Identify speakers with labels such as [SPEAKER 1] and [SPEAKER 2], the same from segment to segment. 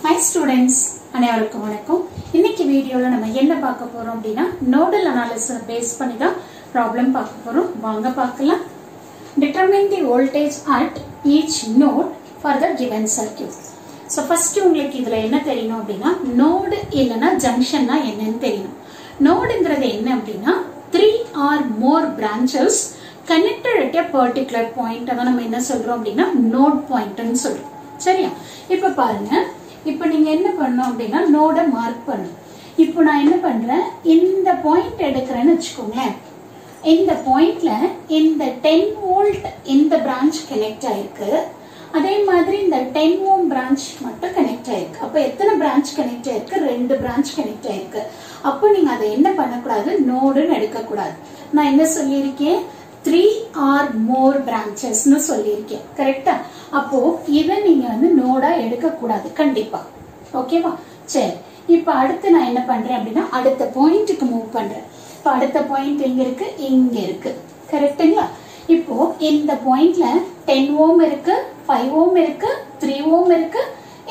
[SPEAKER 1] Hi students, அனைவருக்கும் வணக்கம். இன்னைக்கு வீடியோல நம்ம என்ன பார்க்க போறோம் அப்படினா நோடல் அனாலிசிஸ் பேஸ் பண்ணி தான் ப்ராப்ளம் பார்க்க போறோம். வாங்க பார்க்கலாம். Determine the voltage at each node for the given circuit. So first உங்களுக்கு இதுல என்ன தெரியணும் அப்படினா நோட் இல்லனா ஜங்ஷன்னா என்னன்னு தெரியணும். நோட்ங்கிறது என்ன அப்படினா 3 or more branches connected at a particular point. அத நம்ம என்ன சொல்றோம் அப்படினா நோட் பாயிண்ட்னு சொல்றோம். சரியா? இப்ப பாருங்க. இப்போ நீங்க என்ன பண்ணனும் அப்படினா நோட மார்க் பண்ணனும். இப்போ நான் என்ன பண்றேன் இந்த பாயிண்ட் எடுக்கறேன்னு வெச்சுக்கோங்க. இந்த பாயிண்ட்ல இந்த 10 வோல்ட் இந்த பிரான்ச் கனெக்ட் ஆயிருக்கு. அதே மாதிரி இந்த 10 ஓம் பிரான்ச் மட்டும் கனெக்ட் ஆயிருக்கு. அப்ப எத்தனை பிரான்ச் கனெக்ட் ஆயிருக்கு? ரெண்டு பிரான்ச் கனெக்ட் ஆயிருக்கு. அப்ப நீங்க அதை என்ன பண்ண கூடாது? நோடுன்னு எடுக்க கூடாது. நான் என்ன சொல்லியிருக்கேன்? 3 or more branches னு சொல்லியிருக்கேன். கரெக்ட்டா? அப்போ இத நீங்க வந்து நோடா எடுக்க கூடாது கண்டிப்பா. ஓகேவா? சரி. இப்போ அடுத்து நான் என்ன பண்றேன் அப்படினா அடுத்த பாயிண்ட்க்கு மூவ் பண்றேன். இப்போ அடுத்த பாயிண்ட் எங்க இருக்கு? இங்க இருக்கு. கரெக்ட்டுங்களா? இப்போ இந்த பாயிண்ட்ல 10 ஓம் இருக்கு, 5 ஓம் இருக்கு, 3 ஓம் இருக்கு,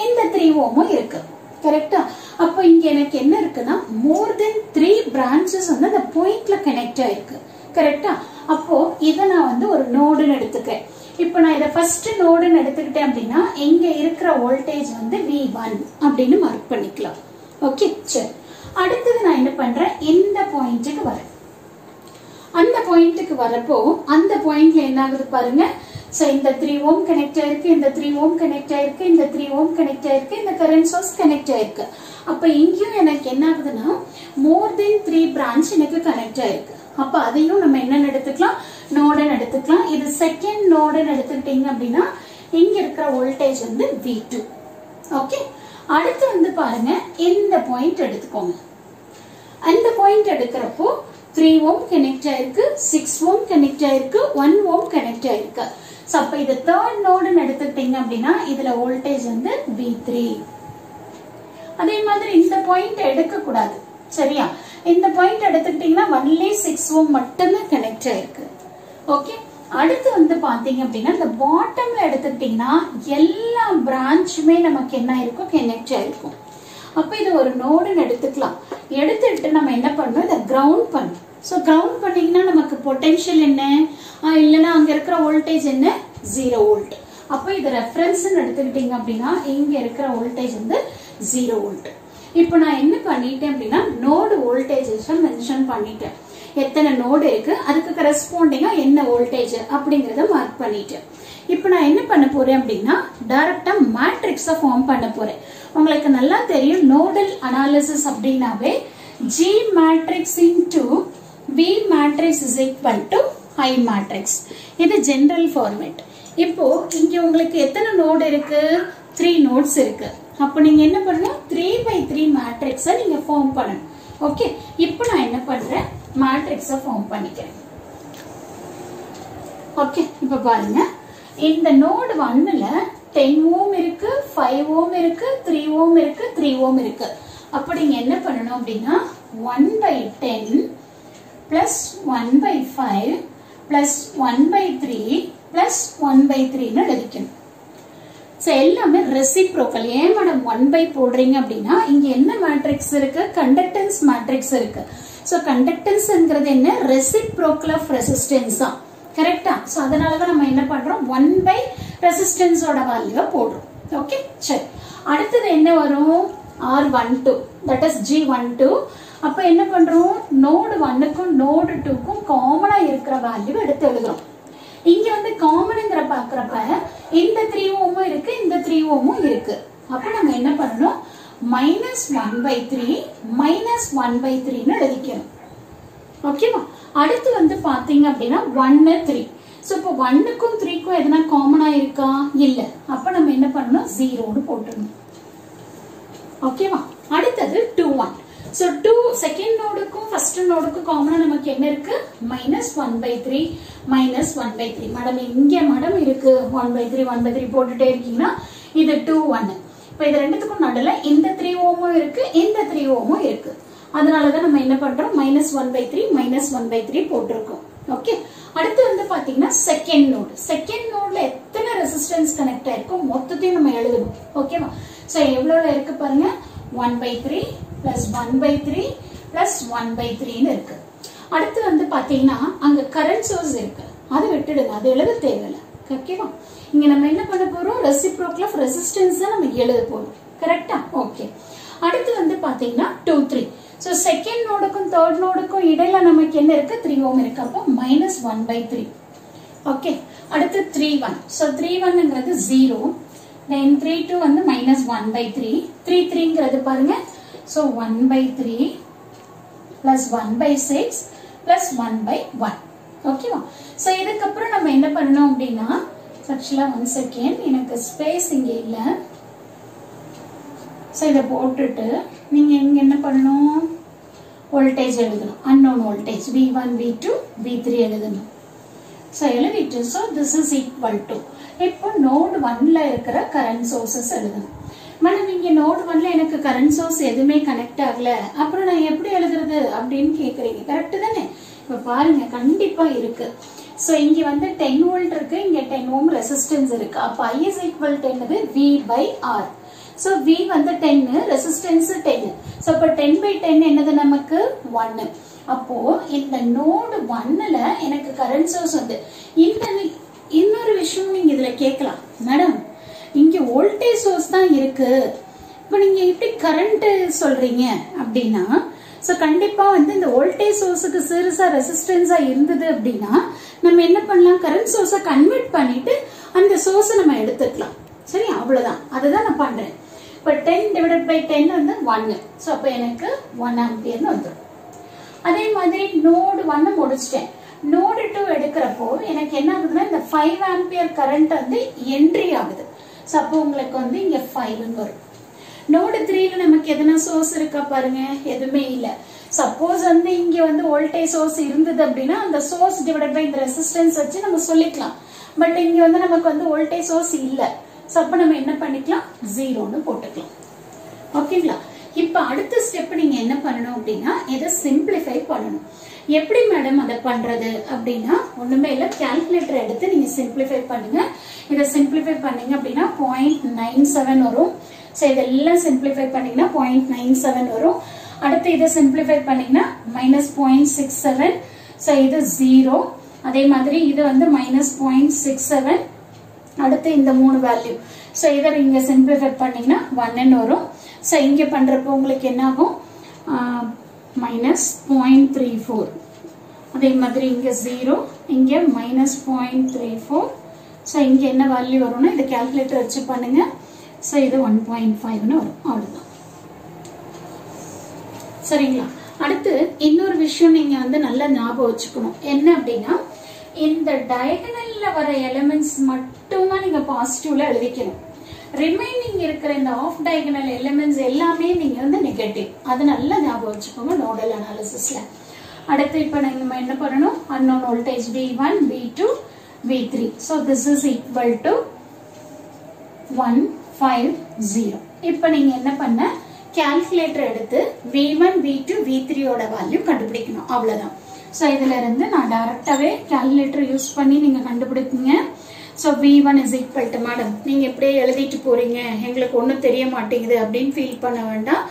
[SPEAKER 1] இந்த 3 ஓமும் இருக்கு. கரெக்ட்டா? அப்போ இங்க எனக்கு என்ன இருக்குன்னா more than 3 branches வந்து அந்த பாயிண்ட்ல கனெக்ட் ஆயிருக்கு. கரெக்ட்டா? அப்போ இத நான் வந்து ஒரு நோடுன்னு எடுத்துக்கிறேன். இப்போ நான் இத ஃபர்ஸ்ட் நோடுன்னு எடுத்துக்கிட்டேன் அப்படினா இங்க இருக்கிற வோல்டேஜ் வந்து V1 அப்படினு மார்க் பண்ணிக்கலாம். ஓகே? சரி. அடுத்து நான் என்ன பண்றேன்? இந்த பாயிண்ட்க்கு வரேன். அந்த பாயிண்ட்க்கு வரப்போ அந்த பாயிண்ட்ல என்ன ஆகுது பாருங்க. சோ இந்த 3 ஓம் கனெக்ட் ஆயிருக்கு, இந்த 3 ஓம் கனெக்ட் ஆயிருக்கு, இந்த 3 ஓம் கனெக்ட் ஆயிருக்கு, இந்த கரண்ட் சோர்ஸ் கனெக்ட் ஆயிருக்கு. அப்ப இங்கேயும் எனக்கு என்ன ஆகுதுன்னா more than 3 branch எனக்கு கனெக்ட் ஆயிருக்கு. அப்ப அதையும் நம்ம என்ன எடுத்துக்கலாம்? நோடுன்னு எடுத்துக்கலாம். இது செகண்ட் நோடுன்னு எடுத்துக்கிட்டீங்க அப்படின்னா இங்க இருக்கிற வோல்டேஜ் வந்து V2. ஓகே? அடுத்து வந்து பாருங்க இந்த பாயிண்ட் எடுத்துக்கோங்க. அந்த பாயிண்ட் எடுக்கிறப்போ 3 ஓம் கனெக்ட் ஆயிருக்கு, 6 ஓம் கனெக்ட் ஆயிருக்கு, 1 ஓம் கனெக்ட் ஆயிருக்கு. சோ அப்ப இது தேர்ட் நோடுன்னு எடுத்துக்கிட்டீங்க அப்படின்னா இதுல வோல்டேஜ் வந்து V3. அதே மாதிரி இந்த பாயிண்ட் எடுக்க கூடாது. சரியா? இந்த பாயிண்ட் எடுத்துக்கிட்டீங்கன்னா ஒன்லி 6 ஓம் மட்டும் தான் கனெக்ட் ஆயிருக்கு. ஓகே? அடுத்து வந்து பாத்தீங்க அப்படின்னா இந்த பாட்டம்ல எடுத்துக்கிட்டீங்கன்னா எல்லா பிரான்ச்சுமே நமக்கு என்ன இருக்கும்? கனெக்ட் ஆயிருக்கும். அப்ப இது ஒரு நோடுன்னு எடுத்துக்கலாம். எடுத்துட்டு நம்ம என்ன பண்ணணும்? இத கிரவுண்ட் பண்ணணும். சோ கிரவுண்ட் பண்ணீங்கன்னா நமக்கு பொட்டன்ஷியல் என்ன? இல்லனா அங்க இருக்கிற வோல்டேஜ் என்ன? 0 வோல்ட். அப்ப இது ரெஃபரன்ஸ்னு எடுத்துக்கிட்டீங்க அப்படின்னா இங்க இருக்கிற வோல்டேஜ் வந்து 0 வோல்ட். இப்போ நான் என்ன பண்ணிட்டேன் அப்படின்னா நோடு வோல்டேஜஸ் மென்ஷன் பண்ணிட்டேன். எத்தனை நோடு இருக்கு, அதுக்கு கரெஸ்பாண்டிங்கா என்ன வோல்டேஜ் அப்படிங்கறத மார்க் பண்ணிட்டேன். இப்போ நான் என்ன பண்ண போறேன் அப்படின்னா டைரக்டா மேட்ரிக்ஸ ஃபார்ம் பண்ண போறேன். உங்களுக்கு நல்லா தெரியும் நோடல் அனாலிசிஸ் அப்படினாவே G matrix into V matrix is equal to I matrix. இது ஜெனரல் ஃபார்மேட். இப்போ இங்க உங்களுக்கு எத்தனை நோடு இருக்கு? 3 நோட்ஸ் இருக்கு. அப்ப நீங்க என்ன பண்ணணும்? 3/3 மேட்ரிக்ஸ நீங்க ஃபார்ம் பண்ணணும். ஓகே? இப்போ நான் என்ன பண்றேன்? மேட்ரிக்ஸ ஃபார்ம் பண்ணிக்கிறேன். ஓகே? இப்போ பாருங்க. இந்த நோட் 1ல 10 ஓம் இருக்கு, 5 ஓம் இருக்கு, 3 ஓம் இருக்கு, 3 ஓம் இருக்கு. அப்ப நீங்க என்ன பண்ணணும் அப்படினா 1/10 plus 1/5 plus 1/3 plus 1/3 ன்னு எழுதிக்கணும். சோ எல்லாமே ரெசிப்ரோக்கல். ஏன் மேடம் 1 போடுறீங்க அப்படின்னா இங்க என்ன மேட்ரிக்ஸ் இருக்கு? கண்டக்டன்ஸ் மேட்ரிக்ஸ் இருக்கு. சோ கண்டக்டன்ஸ்ங்கிறது என்ன? ரெசிப்ரோக்கல் ஆஃப் ரெசிஸ்டன்ஸ் தான். கரெக்ட்டா? சோ அதனால தான் நம்ம என்ன பண்றோம்? 1 ரெசிஸ்டன்ஸோட வேல்யூவை போடுறோம். ஓகே? சரி. அடுத்து என்ன வரும்? R12 that is G12. அப்ப என்ன பண்றோம்? நோட் 1க்கும் நோட் 2க்கும் காமனா இருக்கிற வேல்யூ எடுத்து எழுதுறோம். இங்க வந்து காமன்ங்கற பார்க்கறப்ப இந்த 3 ஓமும் இருக்கு, இந்த 3 ஓமும் இருக்கு. அப்ப நம்ம என்ன பண்ணனும்? -1/3 -1/3 ன்னு எழுதிக்கணும். ஓகேவா? அடுத்து வந்து பாத்தீங்க அப்படினா 1 3. சோ இப்போ 1க்கும் 3க்கும் எதனா காமனா இருக்கா? இல்ல. அப்ப நம்ம என்ன பண்ணனும்? 0 ன்னு போட்டுறணும். ஓகேவா? அடுத்து 2 1. சோ 2 செகண்ட் நோடுக்கும் ஃபர்ஸ்ட் நோடுக்கும் காமனா நமக்கு என்ன இருக்கு? -1/3 -1/3. மேடம் இங்க மேடம் இருக்கு 1/3 1/3 போட்டுட்டே இருக்கீங்கன்னா இது 2 1. இப்போ இது ரெண்டுத்துக்கும் நடுவுல இந்த 3 ஓமும் இருக்கு, இந்த 3 ஓமும் இருக்கு. அதனால தான் நம்ம என்ன பண்றோம்? -1/3 -1/3 போட்டுருக்கோம். ஓகே? அடுத்து வந்து பாத்தீங்கன்னா செகண்ட் நோட்ல எத்தனை ரெசிஸ்டன்ஸ் கனெக்ட் ஆயிருக்கும் மொத்தத்தையும் நம்ம எழுதணும். ஓகேவா? சோ எவ்வளவுல இருக்கு பாருங்க, 1/3 பிளஸ் 1/3 பிளஸ் 1/3 இருக்கு. அடுத்து வந்து பாத்தீங்கன்னா அங்க கரண்ட் சோர்ஸ் இருக்கு, அது விட்டுடுங்க, அது எழுத தேவையில்லை. ஓகேவா? இங்க நம்ம என்ன பண்ண போறோம், ரெசிப்ரோக்கல் ஆஃப் ரெசிஸ்டன்ஸ் தான் நம்ம எழுத போறோம். கரெக்டா? ஓகே. அடுத்து வந்து பாத்தீங்கன்னா 2, 3. சோ செகண்ட் நோடுக்கும் தேர்ட் நோடுக்கும் இடையில நமக்கு என்ன இருக்கு, 3 ஓம் இருக்கு. அப்போ -1/3. ஓகே. அடுத்து 3-1. சோ 3-1ங்கிறது 0. then 3-2 வந்து -1/3. 3-3ங்கிறது பாருங்க, சோ 1/3 plus 1/6 plus 1/1. ஓகேவா? சோ இதுக்கு அப்புறம் நம்ம என்ன பண்ணணும் அப்படின்னா, ஆக்சுவலா 1 செகண்ட், எனக்கு ஸ்பேஸ் இங்க இல்ல. சோ இத போட்டுட்டு நீங்க இங்க என்ன பண்ணணும், வோல்டேஜ் எழுதணும். unknown voltage V1 V2 V3 எழுதணும். சோ எழுதிட்டு so this is equal to, இப்போ நோட் 1ல இருக்கிற கரண்ட் சோர்சஸ் எழுதணும். மேடம் இங்க நோட் 1ல எனக்கு கரண்ட் சோர்ஸ் எதுவுமே கனெக்ட் ஆகல, அப்புறம் நான் எப்படி எழுதுறது அப்படின்னு கேக்குறீங்க. கரெக்ட் தானே? இப்ப பாருங்க, கண்டிப்பா இருக்கு. சோ இங்க வந்து 10 வோல்ட் இருக்கு, இங்க 10 ஓம் ரெசிஸ்டன்ஸ் இருக்கு. அப்ப I is equal to என்னது, V/R. சோ V வந்து 10, ரெசிஸ்டன்ஸ் 10. சோ அப்ப 10/10 என்னது நமக்கு 1. அப்போ இந்த நோட் 1ல எனக்கு கரண்ட் சோர்ஸ் வந்து இன்னொரு விஷயம் நீங்க இதுல கேட்கலாம், மேடம் இங்க வோல்டேஜ் சோர்ஸ் தான் இருக்கு, இப்ப நீங்க எப்படி கரண்ட் சொல்றீங்க அப்படின்னா, சோ கண்டிப்பா வந்து இந்த வோல்டேஜ் சோர்ஸுக்கு சீரிஸா ரெசிஸ்டன்ஸா இருந்தது அப்படின்னா நம்ம என்ன பண்ணலாம், கரண்ட் சோர்ஸை கன்வெர்ட் பண்ணிட்டு அந்த சோர்ஸை நம்ம எடுத்துக்கலாம். சரி, அவ்வளவுதான். அதுதான் நான் பண்றேன். இப்ப 10/10 வந்து 1. சோ அப்ப எனக்கு 1 ஆம்பியர்னு வந்துடும். அதே மாதிரி நோடு 1 முடிச்சிட்டேன். நோடு 2 எடுக்கிறப்போ எனக்கு என்ன ஆகுதுன்னா, இந்த 5 ஆம்பியர் கரண்ட் வந்து என்ட்ரி ஆகுது. சோ அப்போ உங்களுக்கு வந்து இங்க 5 வரும். நோடு 3ல நமக்கு எதனா சோர்ஸ் இருக்கா பாருங்க, எதுவுமே இல்ல. சப்போஸ் வந்து இங்க வந்து வோல்டேஜ் சோர்ஸ் இருந்தது அப்படின்னா அந்த சோர்ஸ் டிவைடட் பை இந்த ரெசிஸ்டன்ஸ் வச்சு நம்ம சொல்லிக்கலாம். பட் இங்க வந்து நமக்கு வந்து வோல்டேஜ் சோர்ஸ் இல்ல. சோ அப்ப நம்ம என்ன பண்ணிக்கலாம், 0ன்னு போட்டுக்கலாம். ஓகேங்களா? இப்ப அடுத்த ஸ்டெப் நீங்க என்ன பண்ணணும் அப்படின்னா, இதை சிம்பிளிஃபை பண்ணணும். எப்படி மேடம் அதை பண்றது அப்படின்னா, ஒண்ணுமே இல்ல, கால்குலேட்டர் எடுத்து நீங்க சிம்பிளிஃபை பண்ணுங்க. இதை சிம்பிளிஃபை பண்ணீங்க அப்படின்னா 0.97 வரும். சோ இதெல்லாம் சிம்பிளிஃபை பண்ணீங்கன்னா 0.97 வரும். அடுத்து இதை சிம்பிளிஃபை பண்ணீங்கன்னா -0.67. சோ இது 0. அதே மாதிரி இது வந்து -0.67. அடுத்து இந்த 3 வேல்யூ. சோ இதை நீங்க சிம்பிளிஃபை பண்ணீங்கன்னா 1 வரும். சோ இங்க பண்றப்போ உங்களுக்கு என்ன ஆகும், -0.34. அதே மாதிரி இங்க 0, இங்க -0.34. சோ இங்க என்ன வேல்யூ வரும்னா, இந்த கால்குலேட்டர் வச்சு பண்ணுங்க. சோ இது 1.5ன்னு வரும். அவ்வளவுதான். சரிங்களா? அடுத்து இன்னொரு விஷயம் நீங்க வந்து நல்லா ஞாபகம் வச்சுக்கணும். என்ன அப்படின்னா, இந்த டயகனல்ல வர எலிமெண்ட்ஸ் மட்டும் தான் நீங்க பாசிட்டிவ்ல எழுதிக்கணும். ரிமைனிங் இருக்கிற இந்த ஆஃப் டயகனல் எலிமெண்ட்ஸ் எல்லாமே நீங்க வந்து நெகட்டிவ். அது நல்லா ஞாபகம் வச்சுக்கோங்க நோடல் அனாலிசிஸ்ல. அடுத்து இப்ப நம்ம என்ன பண்ணணும், unknown voltage V1 V2 V3. so this is equal to 150. இப்ப நீங்க என்ன பண்ண, கால்குலேட்டர் எடுத்து V1 V2 V3 ஓட வேல்யூ கண்டுபிடிக்கணும். அவ்வளவுதான். சோ இதுல இருந்து நான் டைரக்டாவே கால்குலேட்டர் யூஸ் பண்ணி நீங்க கண்டுபிடிப்பீங்க. So V1 is equal to, madam நீங்க எப்படியே எழுதிட்டு போறீங்க, எங்களுக்கு ஒண்ணும் தெரிய மாட்டேங்குது அப்படின்னு ஃபீல் பண்ண வேண்டாம்.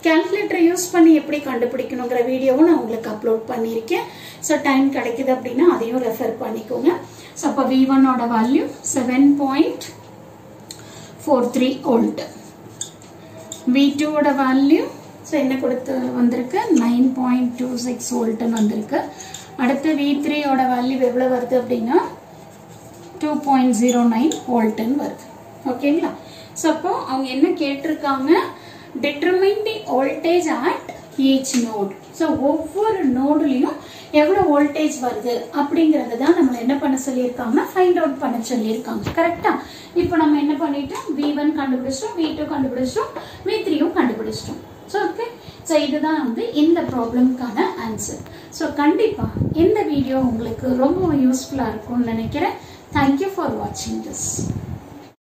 [SPEAKER 1] கால்குலேட்டர் யூஸ் பண்ணி எப்படி கண்டுபிடிக்கணுங்கிற வீடியோவும் நான் உங்களுக்கு அப்லோட் பண்ணியிருக்கேன். சோ டைம் கிடைக்குது அப்படின்னா அதையும் ரெஃபர் பண்ணிக்கோங்க. சோ அப்ப V1 ஓட வேல்யூ 7.43 வோல்ட். V2 ஓட வேல்யூ சோ என்ன கொடுத்து வந்திருக்கு, 9.26 வோல்ட்னு வந்திருக்கு. அடுத்து V3 ஓட வேல்யூ எவ்வளவு வருது அப்படின்னா 2.09 வோல்ட்னு வருது. ஓகேங்களா? சோ அப்போ அவங்க என்ன கேட்டிருக்காங்க, determine the voltage at each node. So ஒவ்வொரு நோடுலயும் எவ்வளவு வோல்டேஜ் வருது அப்படிங்கறது தான் நம்ம என்ன பண்ண சொல்லியிருக்காங்க, ஃபைண்ட் அவுட் பண்ண சொல்லியிருக்காங்க. கரெக்டா? இப்போ நம்ம என்ன பண்ணிட்டோம், V1 கண்டுபிடிச்சிட்டோம், V2 கண்டுபிடிச்சிட்டோம், V3யும் கண்டுபிடிச்சிட்டோம். So okay. சோ இதுதான் வந்து இந்த ப்ராப்ளம்க்கான ஆன்சர். சோ கண்டிப்பா இந்த வீடியோ உங்களுக்கு ரொம்ப யூஸ்ஃபுல்லா இருக்கும்னு நினைக்கிறேன். Thank you for watching this.